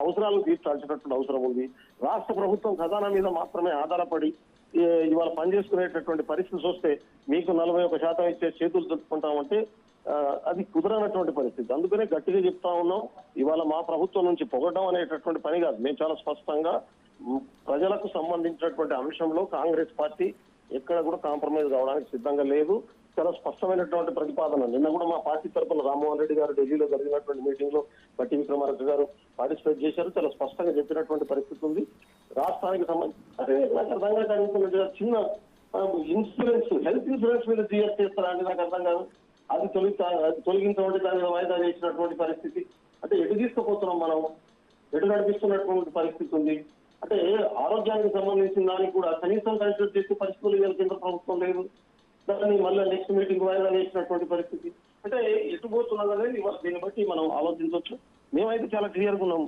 అవసరాలను తీర్చాల్సినటువంటి అవసరం ఉంది. రాష్ట్ర ప్రభుత్వం ఖజానా మీద మాత్రమే ఆధారపడి ఇవాళ పనిచేసుకునేటటువంటి పరిస్థితి వస్తే మీకు 41% ఇచ్చే చేతులు చుట్టుకుంటామంటే అది కుదరనటువంటి పరిస్థితి. అందుకనే గట్టిగా చెప్తా ఉన్నాం, ఇవాళ మా ప్రభుత్వం నుంచి పొగడం అనేటటువంటి పని కాదు. మేము చాలా స్పష్టంగా ప్రజలకు సంబంధించినటువంటి అంశంలో కాంగ్రెస్ పార్టీ ఎక్కడ కూడా కాంప్రమైజ్ కావడానికి సిద్ధంగా లేదు. చాలా స్పష్టమైనటువంటి ప్రతిపాదన. నిన్న కూడా మా పార్టీ తరఫున రామ్మోహన్ రెడ్డి గారు ఢిల్లీలో జరిగినటువంటి మీటింగ్ లో బట్టి విక్రమార్క గారు పార్టిసిపేట్ చేశారు. చాలా స్పష్టంగా చెప్పినటువంటి పరిస్థితి ఉంది. రాష్ట్రానికి సంబంధించి అదే నాకు అర్థంగా కలుగుతున్నట్టుగా చిన్న ఇన్సూరెన్స్, హెల్త్ ఇన్సూరెన్స్ మీద జిఎస్ చేస్తారా అంటే నాకు అర్థం కాదు. అది తొలగించబడి దాని మీద వాయిదా చేసినటువంటి పరిస్థితి. అంటే ఎటు తీసుకుపోతున్నాం మనం, ఎటు నడిపిస్తున్నటువంటి పరిస్థితి ఉంది. అంటే ఆరోగ్యానికి సంబంధించిన దానికి కూడా కనీసం కన్సిడర్ చేసే పరిస్థితులు కేంద్ర ప్రభుత్వం లేదు. దాన్ని మళ్ళీ నెక్స్ట్ మీటింగ్ వాయిదా వేసినటువంటి పరిస్థితి. అంటే ఎటు పోతున్నది అనేది దీన్ని బట్టి మనం ఆలోచించవచ్చు. మేమైతే చాలా క్లియర్గా ఉన్నాం.